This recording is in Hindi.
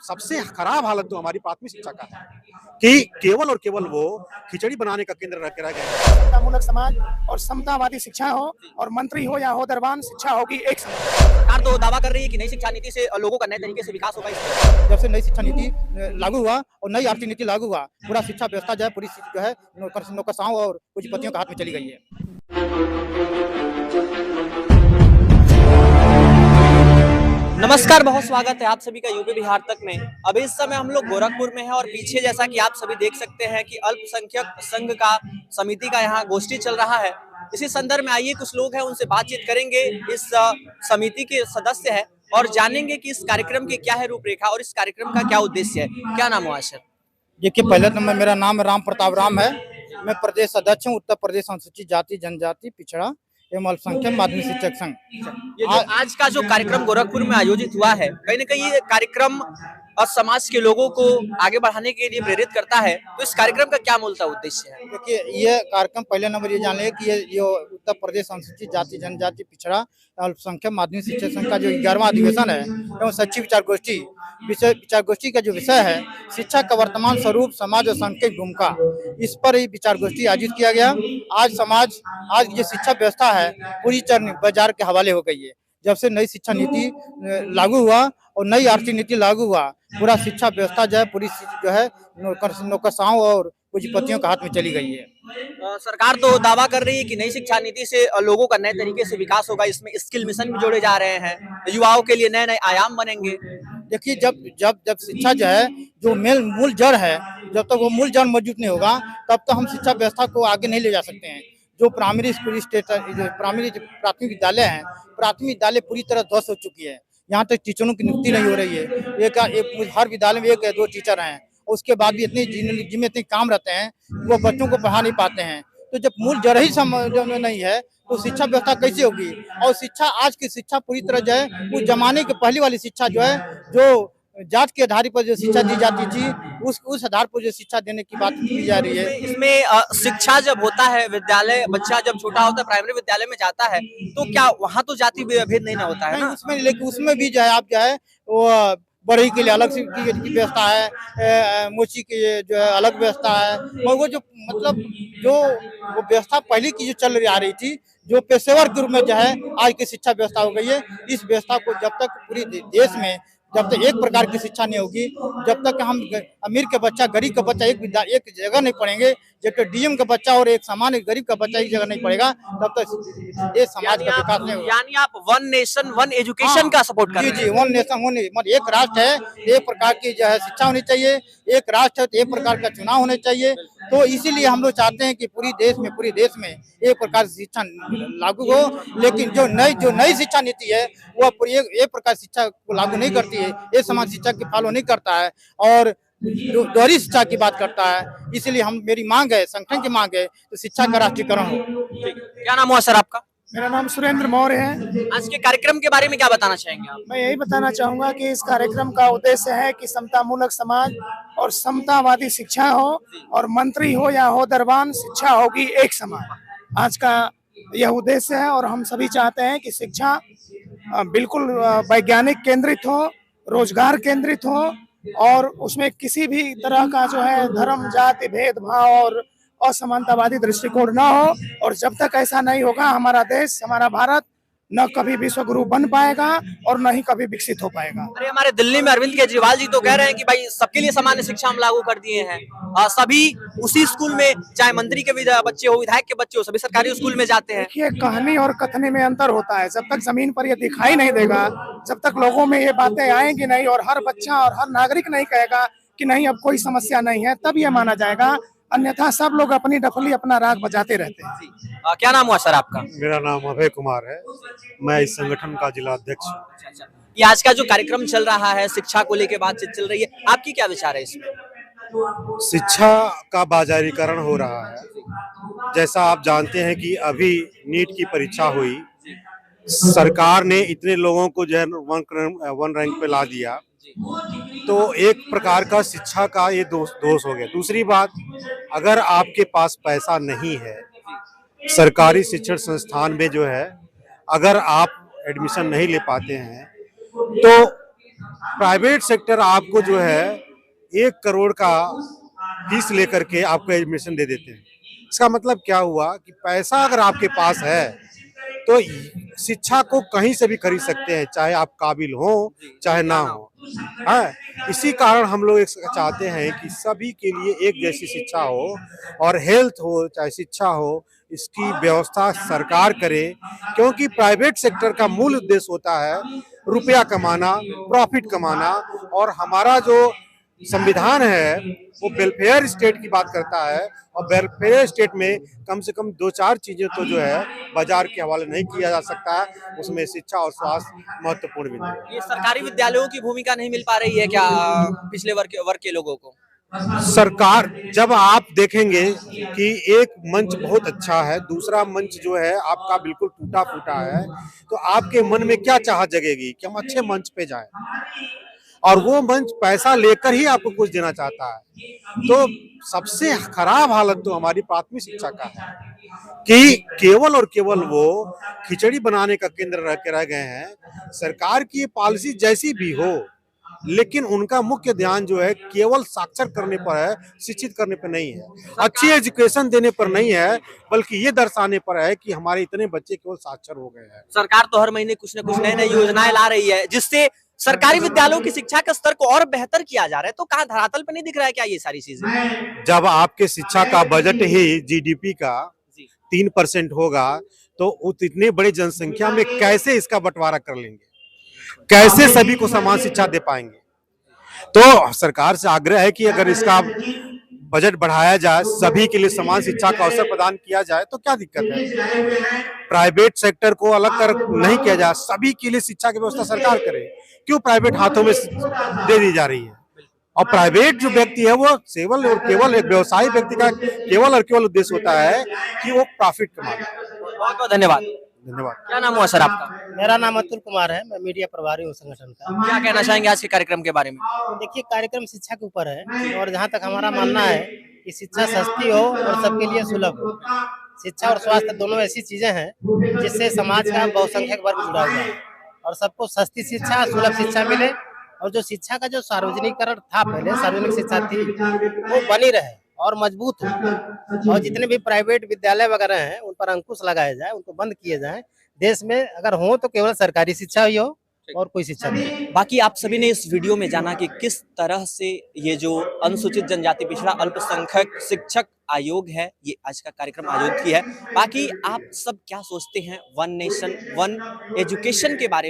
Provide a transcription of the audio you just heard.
सबसे खराब हालत तो हमारी प्राथमिक शिक्षा का है कि केवल और केवल वो खिचड़ी बनाने का केंद्र रह गया है। समतामूलक समाज और समतावादी शिक्षा हो और मंत्री हो या हो दरबान, शिक्षा होगी एक समान। सरकार तो दावा कर रही है कि नई शिक्षा नीति से लोगों का नए तरीके से विकास होगा। इससे जब से नई शिक्षा नीति लागू हुआ और नई आर्थिक नीति लागू हुआ, पूरा शिक्षा व्यवस्था जो है पूरी जो है नौकरशाहों और पूंजीपतियों के हाथ में चली गई है। नमस्कार, बहुत स्वागत है आप सभी का यूपी बिहार तक में। अभी इस समय हम लोग गोरखपुर में हैं और पीछे जैसा कि आप सभी देख सकते हैं कि अल्पसंख्यक संघ का समिति का यहाँ गोष्ठी चल रहा है। इसी संदर्भ में आइए कुछ लोग हैं उनसे बातचीत करेंगे। इस समिति के सदस्य हैं और जानेंगे कि इस कार्यक्रम की क्या है रूपरेखा और इस कार्यक्रम का क्या उद्देश्य है। क्या नाम हुआ सर? देखिए, पहले तो मेरा नाम राम प्रताप राम है। मैं प्रदेश अध्यक्ष हूँ उत्तर प्रदेश अनुसूचित जाति जनजाति पिछड़ा एवं अल्पसंख्यक माध्यमिक शिक्षक संघ। ये जो आज का जो कार्यक्रम गोरखपुर में आयोजित हुआ है, कहीं ना कहीं ये कार्यक्रम और समाज के लोगों को आगे बढ़ाने के लिए प्रेरित करता है, तो इस कार्यक्रम का क्या मूलतः उद्देश्य है? देखिए, ये कार्यक्रम पहले नंबर ये जान ले कि ये उत्तर प्रदेश अनुसूचित जाति जनजाति पिछड़ा अल्पसंख्यक माध्यमिक शिक्षक संघ का जो 11वां अधिवेशन है एवं सच्ची विचार गोष्ठी का जो विषय है शिक्षा का वर्तमान स्वरूप, समाज और संघ की भूमिका, इस पर ही विचार गोष्ठी आयोजित किया गया। आज ये शिक्षा व्यवस्था है पूरी तरह बाजार के हवाले हो गई है। जब से नई शिक्षा नीति लागू हुआ और नई आर्थिक नीति लागू हुआ, पूरा शिक्षा व्यवस्था जो है पूरी जो है नौकरशाहों और पूंजीपतियों के हाथ में चली गई है। सरकार तो दावा कर रही है कि नई शिक्षा नीति से लोगों का नए तरीके से विकास होगा। इसमें स्किल मिशन भी जोड़े जा रहे हैं, युवाओं के लिए नए नए आयाम बनेंगे। देखिए, जब शिक्षा जो है जो मूल जड़ है, जब तक वो मूल जड़ मजबूत नहीं होगा तब तक हम शिक्षा व्यवस्था को आगे नहीं ले जा सकते हैं। जो प्राथमिक विद्यालय है, प्राथमिक विद्यालय पूरी तरह ध्वस्त हो चुकी है। यहाँ तक टीचरों की नियुक्ति नहीं हो रही है। हर विद्यालय में एक या दो टीचर हैं, उसके बाद भी जिनमें इतने काम रहते हैं वो बच्चों को पढ़ा नहीं पाते हैं। तो जब मूल जड़ ही नहीं है तो शिक्षा व्यवस्था कैसे होगी? और शिक्षा, आज की शिक्षा पूरी तरह जो है उस जमाने की पहली वाली शिक्षा जो है, जो जात के आधार पर जो शिक्षा दी जाती थी, उस आधार पर जो शिक्षा देने की बात की जा रही है। इसमें शिक्षा जब होता है, विद्यालय बच्चा जब छोटा होता है प्राइमरी विद्यालय में जाता है, तो क्या वहाँ तो जाति भेद नहीं ना होता है ना? लेकिन उसमें भी जो है आप जो है वो बढ़ई के लिए अलग से की व्यवस्था है, मोची की जो है अलग व्यवस्था है। और वो जो मतलब जो वो व्यवस्था पहले की जो चल आ रही थी, जो पेशेवर के रूप में जो है आज की शिक्षा व्यवस्था हो गई है। इस व्यवस्था को जब तक पूरी देश में जब तक एक प्रकार की शिक्षा नहीं होगी, जब तक हम अमीर का बच्चा गरीब का बच्चा एक जगह नहीं पढ़ेंगे, जब तक डीएम का बच्चा और एक सामान्य गरीब का बच्चा एक जगह नहीं पढ़ेगा, तब तक ये समाज का विकास नहीं होगा। यानी आप वन नेशन वन एजुकेशन का सपोर्ट कर रहे हैं? जी, वन नेशन वन, मतलब एक राष्ट्र है, एक प्रकार की जो है शिक्षा होनी चाहिए, एक राष्ट्र है तो एक प्रकार का चुनाव होने चाहिए। तो इसीलिए हम लोग चाहते हैं कि पूरे देश में एक प्रकार से शिक्षा लागू हो। लेकिन जो नई शिक्षा नीति है वह पूरी एक प्रकार शिक्षा को लागू नहीं करती है, ये समाज शिक्षा की फॉलो नहीं करता है और दोहरी शिक्षा की बात करता है। इसलिए मेरी मांग है, संगठन की मांग है, तो शिक्षा का राष्ट्रीयकरण हो। क्या नाम हुआ सर आपका? मेरा नाम सुरेंद्र मौर्य है। आज के कार्यक्रम के बारे में क्या बताना चाहेंगे आप? मैं यही बताना चाहूंगा कि इस कार्यक्रम का उद्देश्य है कि समतामूलक समाज और समतावादी शिक्षा हो और मंत्री हो या हो दरबान, शिक्षा होगी एक समान। आज का यह उद्देश्य है और हम सभी चाहते हैं कि शिक्षा बिल्कुल वैज्ञानिक केंद्रित हो, रोजगार केंद्रित हो और उसमें किसी भी तरह का जो है धर्म जाति भेदभाव और असमानतावादी दृष्टिकोण न हो। और जब तक ऐसा नहीं होगा, हमारा देश, हमारा भारत न कभी विश्व गुरु बन पाएगा और न ही कभी विकसित हो पाएगा। अरे, हमारे दिल्ली में अरविंद केजरीवाल जी तो कह रहे हैं कि भाई सबके लिए सामान्य शिक्षा हम लागू कर दिए हैं, सभी उसी स्कूल में, चाहे मंत्री के बच्चे हो, विधायक के बच्चे हो, सभी सरकारी स्कूल में जाते हैं। देखिए, कहानी और कथनी में अंतर होता है। जब तक जमीन पर ये दिखाई नहीं देगा, जब तक लोगों में ये बातें आएंगी नहीं और हर बच्चा और हर नागरिक नहीं कहेगा कि नहीं अब कोई समस्या नहीं है, तब ये माना जाएगा। अन्यथा सब लोग अपनी डफली अपना राग बजाते रहते हैं। क्या नाम हुआ सर आपका? मेरा नाम अभय कुमार है, मैं इस संगठन का जिला अध्यक्ष हूँ। ये आज का जो कार्यक्रम चल रहा है, शिक्षा को लेकर बातचीत चल रही है, आपकी क्या विचार है इसमें? शिक्षा का बाजारीकरण हो रहा है। जैसा आप जानते हैं कि अभी नीट की परीक्षा हुई, सरकार ने इतने लोगों को जो है वन रैंक पे ला दिया, तो एक प्रकार का शिक्षा का ये दोष हो गया। दूसरी बात, अगर आपके पास पैसा नहीं है, सरकारी शिक्षण संस्थान में जो है अगर आप एडमिशन नहीं ले पाते हैं, तो प्राइवेट सेक्टर आपको जो है 1 करोड़ का फीस लेकर के आपको एडमिशन दे देते हैं। इसका मतलब क्या हुआ कि पैसा अगर आपके पास है तो शिक्षा को कहीं से भी खरीद सकते हैं, चाहे आप काबिल हो चाहे ना हो। हाँ, इसी कारण हम लोग एक चाहते हैं कि सभी के लिए एक जैसी शिक्षा हो, और हेल्थ हो चाहे शिक्षा हो, इसकी व्यवस्था सरकार करे, क्योंकि प्राइवेट सेक्टर का मूल उद्देश्य होता है रुपया कमाना, प्रॉफिट कमाना। और हमारा जो संविधान है वो वेलफेयर स्टेट की बात करता है, और वेलफेयर स्टेट में कम से कम 2-4 चीजें तो जो है बाजार के हवाले नहीं किया जा सकता है, उसमें शिक्षा और स्वास्थ्य महत्वपूर्ण बिंदु है। ये सरकारी विद्यालयों की भूमिका नहीं मिल पा रही है क्या पिछले वर्ग के लोगों को? सरकार, जब आप देखेंगे कि एक मंच बहुत अच्छा है, दूसरा मंच जो है आपका बिल्कुल टूटा फूटा है, तो आपके मन में क्या चाहत जगेगी कि हम अच्छे मंच पे जाएं, और वो मंच पैसा लेकर ही आपको कुछ देना चाहता है। तो सबसे खराब हालत तो हमारी प्राथमिक शिक्षा का है कि केवल और केवल वो खिचड़ी बनाने का केंद्र रह गए हैं। सरकार की पॉलिसी जैसी भी हो, लेकिन उनका मुख्य ध्यान जो है केवल साक्षर करने पर है, शिक्षित करने पर नहीं है, अच्छी एजुकेशन देने पर नहीं है, बल्कि ये दर्शाने पर है कि हमारे इतने बच्चे केवल साक्षर हो गए हैं। सरकार तो हर महीने कुछ न कुछ नई नई योजनाएं ला रही है जिससे सरकारी विद्यालयों की शिक्षा के स्तर को और बेहतर किया जा रहा है, तो कहाँ धरातल पे नहीं दिख रहा है क्या ये सारी चीजें? जब आपके शिक्षा का बजट ही जीडीपी का 3% होगा, तो उस इतने बड़ी जनसंख्या में कैसे इसका बंटवारा कर लेंगे, कैसे सभी को समान शिक्षा दे पाएंगे? तो सरकार से आग्रह है कि अगर इसका बजट बढ़ाया जाए, सभी के लिए समान शिक्षा का अवसर प्रदान किया जाए, तो क्या दिक्कत है? प्राइवेट सेक्टर को अलग कर नहीं किया जाए, सभी के लिए शिक्षा की व्यवस्था सरकार करे। क्यों प्राइवेट हाथों में दे दी जा रही है? और प्राइवेट जो व्यक्ति है वो केवल और केवल एक व्यवसायी व्यक्ति का केवल और केवल उद्देश्य होता है कि वो प्रॉफिट कमाए। बहुत बहुत धन्यवाद। धन्यवाद। क्या नाम हुआ सर आपका? मेरा नाम अतुल कुमार है, मैं मीडिया प्रभारी हूँ संगठन का। क्या कहना चाहेंगे आज के कार्यक्रम के बारे में? देखिए, कार्यक्रम शिक्षा के ऊपर है, और जहाँ तक हमारा मानना है कि शिक्षा सस्ती हो और सबके लिए सुलभ हो। शिक्षा और स्वास्थ्य दोनों ऐसी चीजें हैं जिससे समाज का बहुसंख्यक वर्ग जुड़ा हुआ है, और सबको सस्ती शिक्षा, सुलभ शिक्षा मिले, और जो शिक्षा का जो सार्वजनिकरण था, पहले सार्वजनिक शिक्षा थी, वो बनी रहे और मजबूत हो। और जितने भी प्राइवेट विद्यालय वगैरह हैं उन पर अंकुश लगाया जाए, उनको बंद किए जाए। देश में अगर हो तो केवल सरकारी शिक्षा ही हो और कोई शिक्षा नहीं। बाकी आप सभी ने इस वीडियो में जाना कि किस तरह से ये जो अनुसूचित जनजाति पिछड़ा अल्पसंख्यक शिक्षक आयोग है, ये आज का कार्यक्रम आयोजित की है। बाकी आप सब क्या सोचते हैं वन नेशन वन एजुकेशन के बारे में?